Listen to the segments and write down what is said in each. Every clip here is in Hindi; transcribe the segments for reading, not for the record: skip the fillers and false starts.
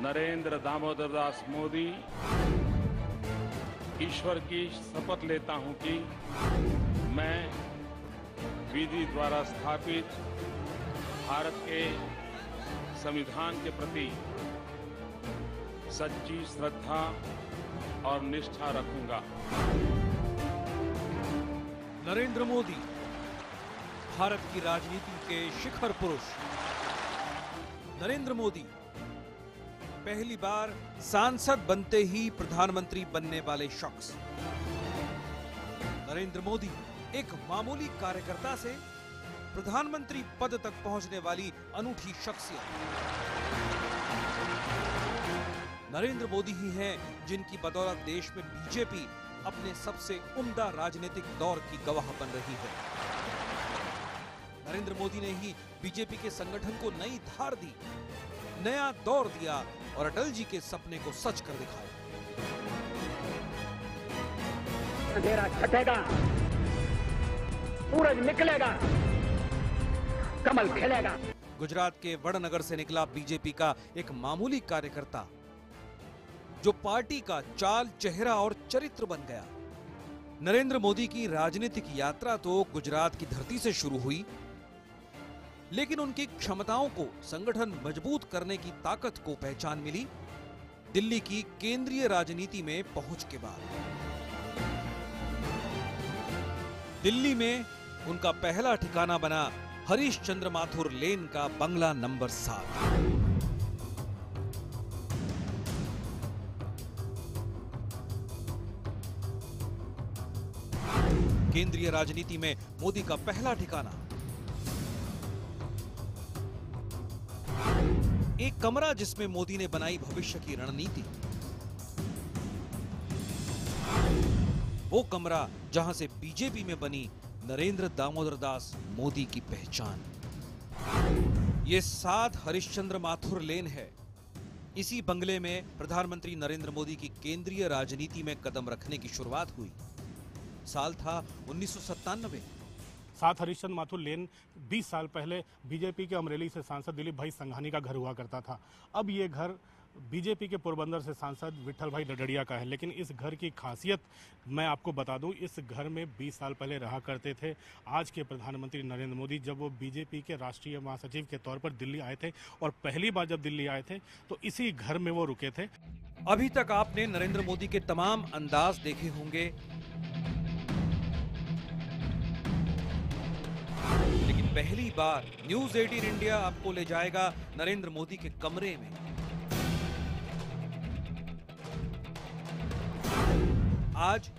नरेंद्र दामोदर दास मोदी ईश्वर की शपथ लेता हूं कि मैं विधि द्वारा स्थापित भारत के संविधान के प्रति सच्ची श्रद्धा और निष्ठा रखूंगा। नरेंद्र मोदी भारत की राजनीति के शिखर पुरुष। नरेंद्र मोदी पहली बार सांसद बनते ही प्रधानमंत्री बनने वाले शख्स। नरेंद्र मोदी एक मामूली कार्यकर्ता से प्रधानमंत्री पद तक पहुंचने वाली अनूठी शख्सियत। नरेंद्र मोदी ही हैं जिनकी बदौलत देश में बीजेपी अपने सबसे उम्दा राजनीतिक दौर की गवाह बन रही है। नरेंद्र मोदी ने ही बीजेपी के संगठन को नई धार दी, नया दौर दिया और अटल जी के सपने को सच कर दिखाया। अंधेरा छटेगा, सूरज निकलेगा, कमल खिलेगा। गुजरात के वडनगर से निकला बीजेपी का एक मामूली कार्यकर्ता जो पार्टी का चाल, चेहरा और चरित्र बन गया। नरेंद्र मोदी की राजनीतिक यात्रा तो गुजरात की धरती से शुरू हुई, लेकिन उनकी क्षमताओं को संगठन मजबूत करने की ताकत को पहचान मिली दिल्ली की केंद्रीय राजनीति में पहुंच के बाद। दिल्ली में उनका पहला ठिकाना बना हरीश चंद्र माथुर लेन का बंगला नंबर 7। केंद्रीय राजनीति में मोदी का पहला ठिकाना। एक कमरा जिसमें मोदी ने बनाई भविष्य की रणनीति। वो कमरा जहां से बीजेपी में बनी नरेंद्र दामोदर दास मोदी की पहचान। ये 7 हरिश्चंद्र माथुर लेन है। इसी बंगले में प्रधानमंत्री नरेंद्र मोदी की केंद्रीय राजनीति में कदम रखने की शुरुआत हुई। साल था 1997। 7 हरिश्चंद्र माथुर लेन 20 साल पहले बीजेपी के अमरेली से सांसद दिलीप भाई संघानी का घर हुआ करता था। अब ये घर बीजेपी के पोरबंदर से सांसद विठल भाई डडड़िया का है। लेकिन इस घर की खासियत मैं आपको बता दूं, इस घर में 20 साल पहले रहा करते थे आज के प्रधानमंत्री नरेंद्र मोदी, जब वो बीजेपी के राष्ट्रीय महासचिव के तौर पर दिल्ली आए थे। और पहली बार जब दिल्ली आए थे तो इसी घर में वो रुके थे। अभी तक आपने नरेंद्र मोदी के तमाम अंदाज देखे होंगे, लेकिन पहली बार न्यूज 18 इंडिया आपको ले जाएगा नरेंद्र मोदी के कमरे में। आज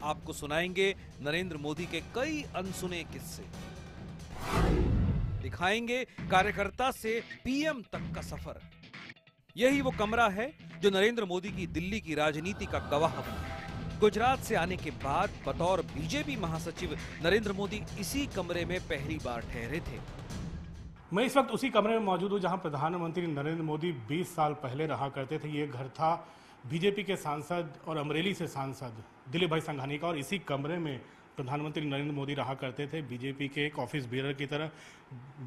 आपको सुनाएंगे नरेंद्र मोदी के कई अनसुने किस्से, दिखाएंगे कार्यकर्ता से पीएम तक का सफर। यही वो कमरा है जो नरेंद्र मोदी की दिल्ली की राजनीति का गवाह बना। गुजरात से आने के बाद बतौर बीजेपी महासचिव नरेंद्र मोदी इसी कमरे में पहली बार ठहरे थे। मैं इस वक्त उसी कमरे में मौजूद हूं जहां प्रधानमंत्री नरेंद्र मोदी 20 साल पहले रहा करते थे। ये घर था बीजेपी के सांसद और अमरेली से सांसद दिलीप भाई संघानी का, और इसी कमरे में प्रधानमंत्री नरेंद्र मोदी रहा करते थे बीजेपी के एक ऑफिस बेरर की तरह।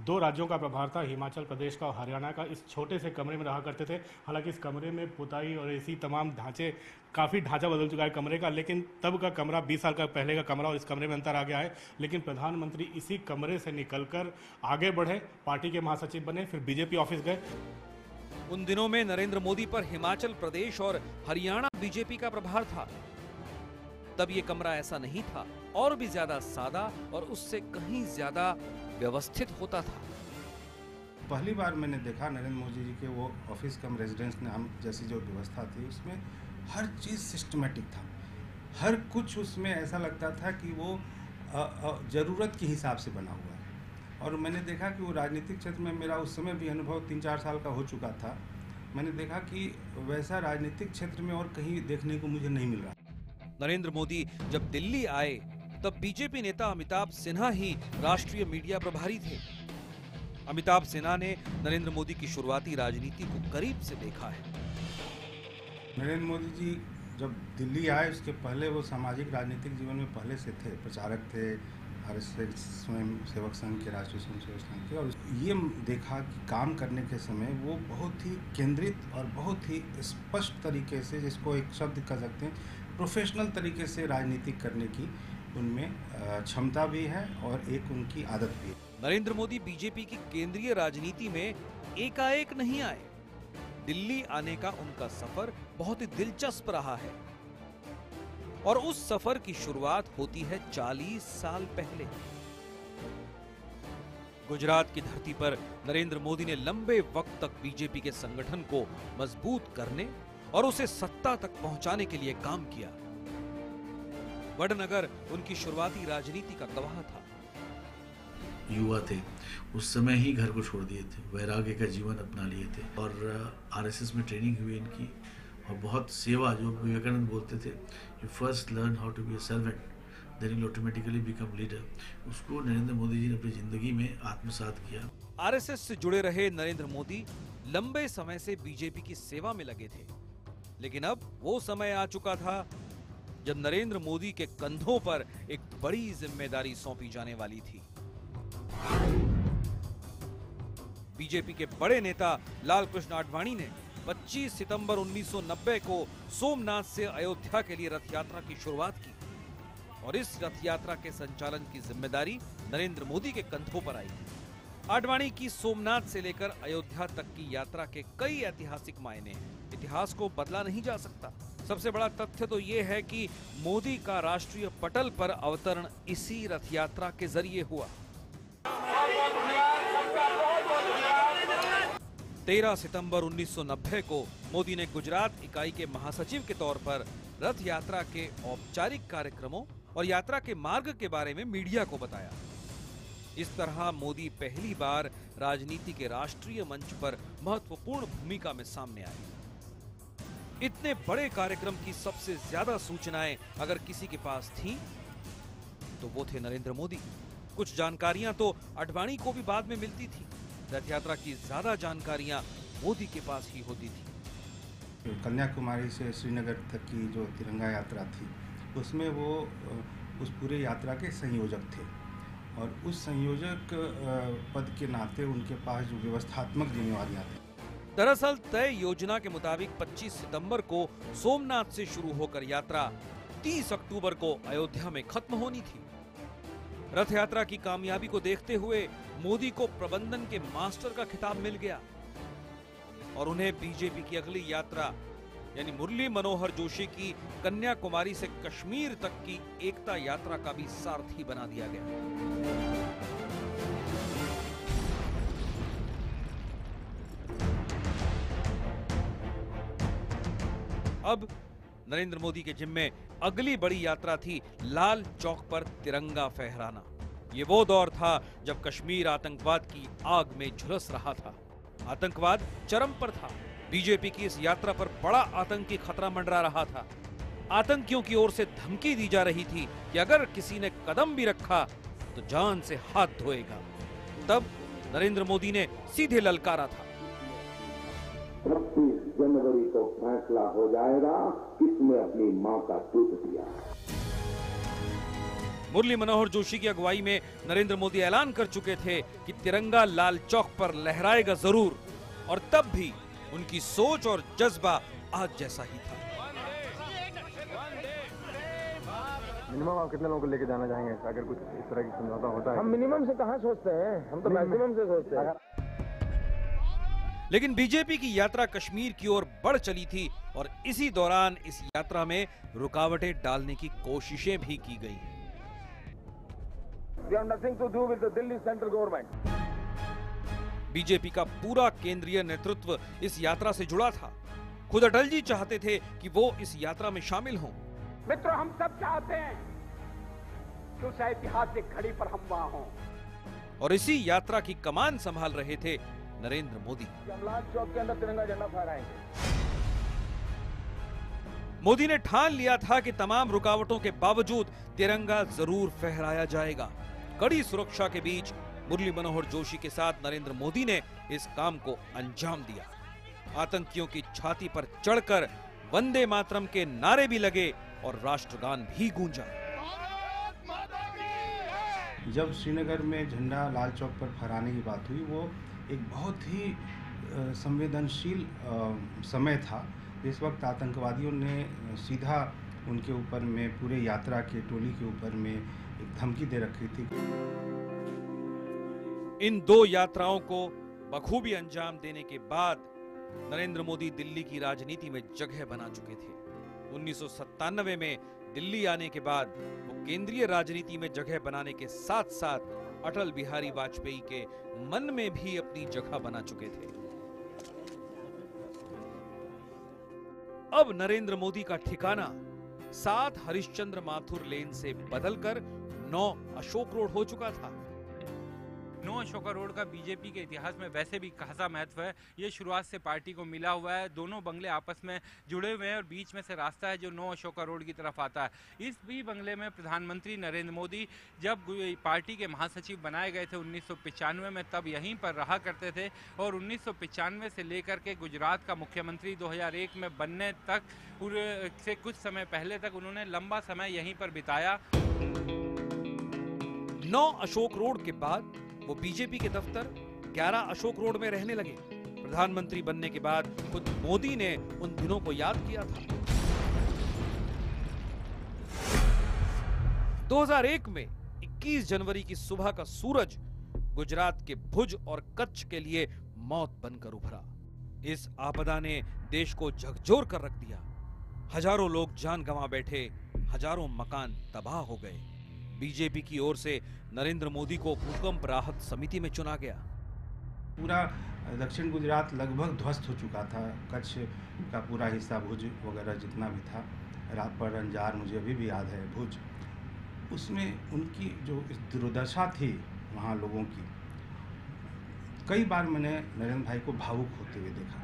2 राज्यों का प्रभार था, हिमाचल प्रदेश का और हरियाणा का। इस छोटे से कमरे में रहा करते थे। हालांकि इस कमरे में पुताई और ऐसी तमाम ढांचे, काफ़ी ढांचा बदल चुका है कमरे का, लेकिन तब का कमरा 20 साल का पहले का कमरा और इस कमरे में अंतर आ गया है। लेकिन प्रधानमंत्री इसी कमरे से निकलकर आगे बढ़े, पार्टी के महासचिव बने, फिर बीजेपी ऑफिस गए। उन दिनों में नरेंद्र मोदी पर हिमाचल प्रदेश और हरियाणा बीजेपी का प्रभार था। तब ये कमरा ऐसा नहीं था, और भी ज्यादा सादा और उससे कहीं ज्यादा व्यवस्थित होता था। पहली बार मैंने देखा नरेंद्र मोदी जी के वो ऑफिस कम रेजिडेंस नाम जैसी जो व्यवस्था थी, उसमें हर चीज़ सिस्टमेटिक था। हर कुछ उसमें ऐसा लगता था कि वो ज़रूरत के हिसाब से बना हुआ है। और मैंने देखा कि वो राजनीतिक क्षेत्र में मेरा उस समय भी अनुभव 3-4 साल का हो चुका था। मैंने देखा कि वैसा राजनीतिक क्षेत्र में और कहीं देखने को मुझे नहीं मिल रहा। नरेंद्र मोदी जब दिल्ली आए तब बीजेपी नेता अमिताभ सिन्हा ही राष्ट्रीय मीडिया प्रभारी थे। अमिताभ सिन्हा ने नरेंद्र मोदी की शुरुआती राजनीति को करीब से देखा है। नरेंद्र मोदी जी जब दिल्ली आए उसके पहले वो सामाजिक राजनीतिक जीवन में पहले से थे, प्रचारक थे, आरएसएस स्वयं सेवक संघ के, राष्ट्रीय स्वयं सेवक संघ के, और ये देखा कि काम करने के समय वो बहुत ही केंद्रित और बहुत ही स्पष्ट तरीके से, जिसको एक शब्द कह सकते हैं, प्रोफेशनल तरीके से राजनीति करने की उनमें क्षमता भी है और एक उनकी आदत भी है। नरेंद्र मोदी बीजेपी की केंद्रीय राजनीति में एकाएक नहीं आए। दिल्ली आने का उनका सफर बहुत ही दिलचस्प रहा है और उस सफर की शुरुआत होती है 40 साल पहले। गुजरात की धरती पर नरेंद्र मोदी ने लंबे वक्त तक बीजेपी के संगठन को मजबूत करने और उसे सत्ता तक पहुंचाने के लिए काम किया। वडनगर उनकी शुरुआती राजनीति का गवाह था। युवा थे, उस समय ही घर को छोड़ दिए थे, वैराग्य का जीवन अपना लिए थे और आरएसएस में ट्रेनिंग हुई इनकी और बहुत सेवा, जो विवेकानंद बोलते थे, you first learn how to be a servant then you automatically become leader, उसको नरेंद्र मोदी जी ने अपनी जिंदगी में आत्मसात किया। आरएसएस से जुड़े रहे नरेंद्र मोदी लंबे समय से बीजेपी की सेवा में लगे थे, लेकिन अब वो समय आ चुका था जब नरेंद्र मोदी के कंधों पर एक बड़ी जिम्मेदारी सौंपी जाने वाली थी। बीजेपी के बड़े नेता लाल कृष्ण आडवाणी ने 25 सितंबर 1990 को सोमनाथ से अयोध्या के लिए रथ यात्रा की शुरुआत की और इस रथ यात्रा के संचालन की जिम्मेदारी नरेंद्र मोदी के कंधों पर आई। आडवाणी की सोमनाथ से लेकर अयोध्या तक की यात्रा के कई ऐतिहासिक मायने हैं। इतिहास को बदला नहीं जा सकता। सबसे बड़ा तथ्य तो यह है कि मोदी का राष्ट्रीय पटल पर अवतरण इसी रथ यात्रा के जरिए हुआ। 13 सितंबर 1990 को मोदी ने गुजरात इकाई के महासचिव के तौर पर रथ यात्रा के औपचारिक कार्यक्रमों और यात्रा के मार्ग के बारे में मीडिया को बताया। इस तरह मोदी पहली बार राजनीति के राष्ट्रीय मंच पर महत्वपूर्ण भूमिका में सामने आए। इतने बड़े कार्यक्रम की सबसे ज्यादा सूचनाएं अगर किसी के पास थीं, तो वो थे नरेंद्र मोदी। कुछ जानकारियां तो आडवाणी को भी बाद में मिलती थी। रथ यात्रा की ज्यादा जानकारियां मोदी के पास ही होती थी। कन्याकुमारी से श्रीनगर तक की जो तिरंगा यात्रा थी, उसमें वो उस पूरे यात्रा के संयोजक थे और उस संयोजक पद के नाते उनके पास जो व्यवस्थात्मक जिम्मेवारियां थी। दरअसल तय योजना के मुताबिक 25 सितंबर को सोमनाथ से शुरू होकर यात्रा 30 अक्टूबर को अयोध्या में खत्म होनी थी। रथ यात्रा की कामयाबी को देखते हुए मोदी को प्रबंधन के मास्टर का खिताब मिल गया और उन्हें बीजेपी की अगली यात्रा यानी मुरली मनोहर जोशी की कन्याकुमारी से कश्मीर तक की एकता यात्रा का भी सारथी बना दिया गया। अब नरेंद्र मोदी के जिम्मे अगली बड़ी यात्रा थी लाल चौक पर तिरंगा फहराना। ये वो दौर था जब कश्मीर आतंकवाद की आग में झुलस रहा था। आतंकवाद चरम पर था। बीजेपी की इस यात्रा पर बड़ा आतंकी खतरा मंडरा रहा था। आतंकियों की ओर से धमकी दी जा रही थी कि अगर किसी ने कदम भी रखा तो जान से हाथ धोएगा। तब नरेंद्र मोदी ने सीधे ललकारा था, 26 जनवरी को फैसला हो जाएगा किसने अपनी मां का दूध दिया। मुरली मनोहर जोशी की अगुवाई में नरेंद्र मोदी ऐलान कर चुके थे कि तिरंगा लाल चौक पर लहराएगा जरूर, और तब भी उनकी सोच और जज्बा आज जैसा ही था। मिनिमम आप कितने लोगों को लेके जाना चाहेंगे अगर कुछ इस तरह की समझौता होता है? हम मिनिमम से कहाँ सोचते हैं, हम तो मैक्सिमम से सोचते हैं। लेकिन बीजेपी की यात्रा कश्मीर की ओर बढ़ चली थी और इसी दौरान इस यात्रा में रुकावटें डालने की कोशिशें भी की गई। We have nothing to do with the Delhi central government. BJP का पूरा केंद्रीय नेतृत्व इस यात्रा से जुड़ा था। खुद अटल जी चाहते थे कि वो इस यात्रा में शामिल हों। मित्रों, हम सब चाहते हैं कि उस ऐतिहासिक घड़ी पर हम वहां हों। और इसी यात्रा की कमान संभाल रहे थे नरेंद्र मोदी। लाल चौक के अंदर तिरंगा झंडा फहराएंगे। मोदी ने ठान लिया था कि तमाम रुकावटों के बावजूद तिरंगा जरूर फहराया जाएगा। कड़ी सुरक्षा के बीच मुरली मनोहर जोशी के साथ नरेंद्र मोदी ने इस काम को अंजाम दिया। आतंकियों की छाती पर चढ़कर वंदे मातरम के नारे भी लगे और राष्ट्रगान भी गूंजा। जब श्रीनगर में झंडा लाल चौक पर फहराने की बात हुई, वो एक बहुत ही संवेदनशील समय था। इस वक्त आतंकवादियों ने सीधा उनके ऊपर में, पूरे यात्रा के टोली के ऊपर में एक धमकी दे रखी थी। इन दो यात्राओं को बखूबी अंजाम देने के बाद नरेंद्र मोदी दिल्ली की राजनीति में जगह बना चुके थे। 1997 में दिल्ली आने के बाद वो केंद्रीय राजनीति में जगह बनाने के साथ साथ अटल बिहारी वाजपेयी के मन में भी अपनी जगह बना चुके थे। अब नरेंद्र मोदी का ठिकाना 7 हरिश्चंद्र माथुर लेन से बदलकर 9 अशोक रोड हो चुका था। 9 अशोका रोड का बीजेपी के इतिहास में वैसे भी खासा महत्व है। ये शुरुआत से पार्टी को मिला हुआ है। दोनों बंगले आपस में जुड़े हुए हैं और बीच में से रास्ता है जो 9 अशोका रोड की तरफ आता है। इस भी बंगले में प्रधानमंत्री नरेंद्र मोदी जब पार्टी के महासचिव बनाए गए थे 1995 में, तब यहीं पर रहा करते थे और 1995 से लेकर के गुजरात का मुख्यमंत्री 2001 में बनने तक से कुछ समय पहले तक उन्होंने लंबा समय यहीं पर बिताया। 9 अशोक रोड के बाद वो बीजेपी के दफ्तर 11 अशोक रोड में रहने लगे। प्रधानमंत्री बनने के बाद खुद मोदी ने उन दिनों को याद किया था। 2001 में 21 जनवरी की सुबह का सूरज गुजरात के भुज और कच्छ के लिए मौत बनकर उभरा। इस आपदा ने देश को झकझोर कर रख दिया। हजारों लोग जान गंवा बैठे, हजारों मकान तबाह हो गए। बीजेपी की ओर से नरेंद्र मोदी को भूकंप राहत समिति में चुना गया। पूरा दक्षिण गुजरात लगभग ध्वस्त हो चुका था। कच्छ का पूरा हिस्सा, भुज वगैरह जितना भी था, रात पर अंजार, मुझे अभी भी याद है भुज, उसमें उनकी जो दुर्दशा थी वहाँ लोगों की, कई बार मैंने नरेंद्र भाई को भावुक होते हुए देखा।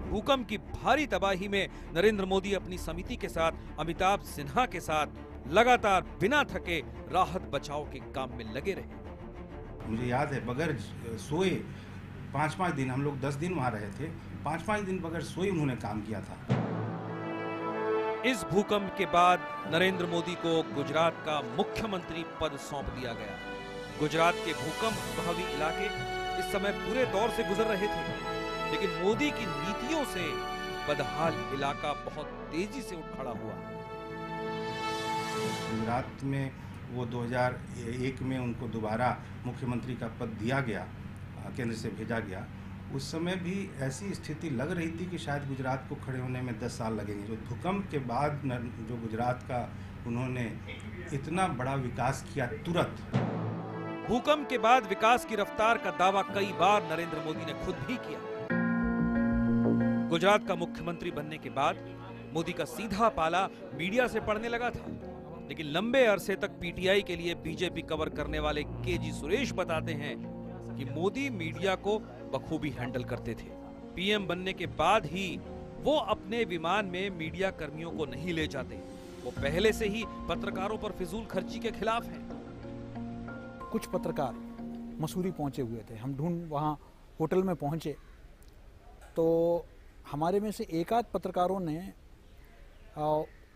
भूकंप की भारी तबाही में नरेंद्र मोदी अपनी समिति के साथ अमिताभ सिन्हा के साथ लगातार बिना थके राहत बचाव के काम में लगे रहे। मुझे याद है बगैर सोए 5-5 दिन, हम लोग 10 दिन वहां रहे थे, 5-5 दिन बगैर सोए उन्होंने काम किया था। इस भूकंप के बाद नरेंद्र मोदी को गुजरात का मुख्यमंत्री पद सौंप दिया गया। गुजरात के भूकंप प्रभावित इलाके इस समय पूरे दौर से गुजर रहे थे, लेकिन मोदी की नीतियों से बदहाल इलाका बहुत तेजी से उठ खड़ा हुआ। गुजरात में वो 2001 में उनको दोबारा मुख्यमंत्री का पद दिया गया, केंद्र से भेजा गया। उस समय भी ऐसी स्थिति लग रही थी कि शायद गुजरात को खड़े होने में 10 साल लगेंगे। जो भूकंप के बाद जो गुजरात का उन्होंने इतना बड़ा विकास किया तुरंत। भूकंप के बाद विकास की रफ्तार का दावा कई बार नरेंद्र मोदी ने खुद भी किया। गुजरात का मुख्यमंत्री बनने के बाद मोदी का सीधा पाला मीडिया से पड़ने लगा था, लेकिन लंबे अरसे तक पीटीआई के लिए बीजेपी कवर करने वाले केजी सुरेश बताते हैं कि मोदी मीडिया को बखूबी हैंडल करते थे। पीएम बनने के बाद ही वो अपने विमान में मीडिया कर्मियों को नहीं ले जाते। वो पहले से ही पत्रकारों पर फिजूल खर्ची के खिलाफ हैं। कुछ पत्रकार मसूरी पहुंचे हुए थे, हम ढूंढ वहाँ होटल में पहुंचे तो हमारे में से एक आध पत्रकारों ने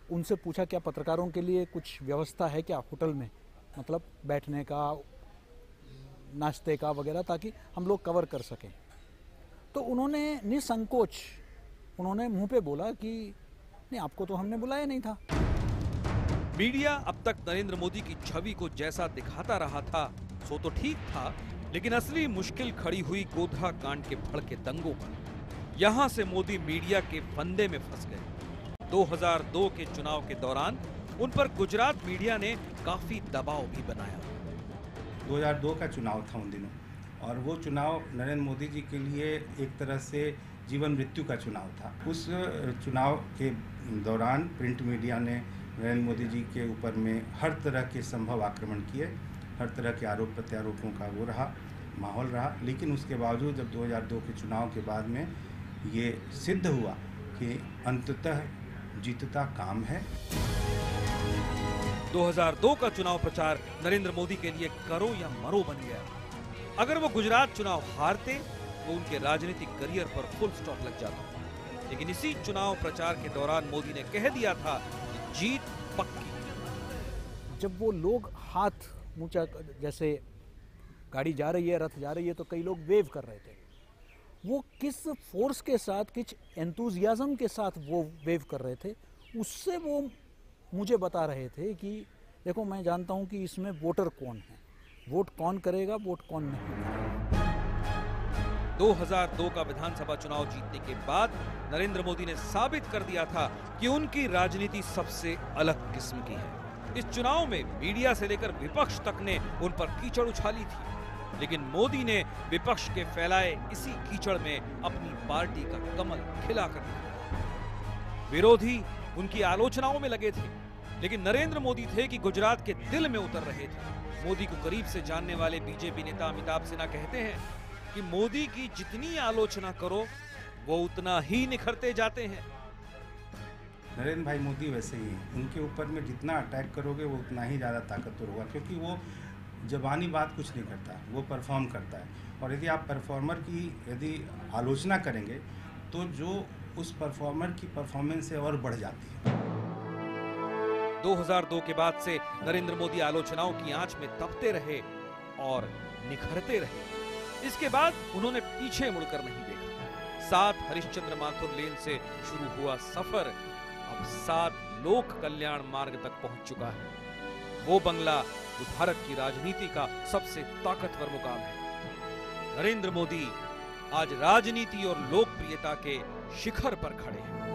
उनसे पूछा क्या पत्रकारों के लिए कुछ व्यवस्था है क्या होटल में, मतलब बैठने का, नाश्ते का वगैरह, ताकि हम लोग कवर कर सकें। तो उन्होंने निसंकोच उन्होंने मुंह पे बोला कि नहीं, आपको तो हमने बुलाया नहीं था। मीडिया अब तक नरेंद्र मोदी की छवि को जैसा दिखाता रहा था सो तो ठीक था, लेकिन असली मुश्किल खड़ी हुई गोधरा कांड के भड़के दंगों पर। यहां से मोदी मीडिया के फंदे में फंस गए। 2002 के चुनाव के दौरान उन पर गुजरात मीडिया ने काफी दबाव भी बनाया। 2002 का चुनाव था उन दिनों, और वो चुनाव नरेंद्र मोदी जी के लिए एक तरह से जीवन मृत्यु का चुनाव था। उस चुनाव के दौरान प्रिंट मीडिया ने नरेंद्र मोदी जी के ऊपर में हर तरह के संभव आक्रमण किए, हर तरह के आरोप प्रत्यारोपों का वो रहा, माहौल रहा। लेकिन उसके बावजूद जब 2002 के चुनाव के बाद में ये सिद्ध हुआ कि अंततः जीतता काम है। 2002 का चुनाव प्रचार नरेंद्र मोदी के लिए करो या मरो बन गया। अगर वो गुजरात चुनाव हारते तो उनके राजनीतिक करियर पर फुल स्टॉप लग जाता। लेकिन इसी चुनाव प्रचार के दौरान मोदी ने कह दिया था कि जीत पक्की। जब वो लोग हाथ ऊंचा, जैसे गाड़ी जा रही है, रथ जा रही है तो कई लोग वेव कर रहे थे। वो किस फोर्स के साथ, किस एंथुजियाज्म के साथ वो वेव कर रहे थे, उससे वो मुझे बता रहे थे कि देखो मैं जानता हूं कि इसमें वोटर कौन है, वोट कौन करेगा, वोट कौन नहीं करेगा। 2002 का विधानसभा चुनाव जीतने के बाद नरेंद्र मोदी ने साबित कर दिया था कि उनकी राजनीति सबसे अलग किस्म की है। इस चुनाव में मीडिया से लेकर विपक्ष तक ने उन पर कीचड़ उछाली थी, लेकिन मोदी ने विपक्ष के फैलाए इसी कीचड़ में अपनी पार्टी का कमल खिला कर दिखाया। विरोधी उनकी आलोचनाओं में लगे थे, लेकिन नरेंद्र मोदी थे कि गुजरात के दिल में उतर रहे थे। मोदी को करीब से जानने वाले बीजेपी नेता अमिताभ सिन्हा कहते हैं कि मोदी की जितनी आलोचना करो वो उतना ही निखरते जाते हैं। नरेंद्र भाई मोदी वैसे ही हैं, उनके ऊपर में जितना अटैक करोगे वो उतना ही ज़्यादा ताकतवर होगा, क्योंकि वो जबानी बात कुछ नहीं करता, वो परफॉर्म करता है। और यदि आप परफॉर्मर की यदि आलोचना करेंगे तो जो उस परफॉर्मर की परफॉर्मेंस है और बढ़ जाती है। 2002 के बाद से नरेंद्र मोदी आलोचनाओं की आंच में तपते रहे और निखरते रहे। इसके बाद उन्होंने पीछे मुड़कर नहीं देखा। 7 हरिश्चंद्र माथुर लेन से शुरू हुआ सफर अब 7 लोक कल्याण मार्ग तक पहुंच चुका है। वो बंगला जो भारत की राजनीति का सबसे ताकतवर मुकाम है। नरेंद्र मोदी आज राजनीति और लोकप्रियता के शिखर पर खड़े हैं।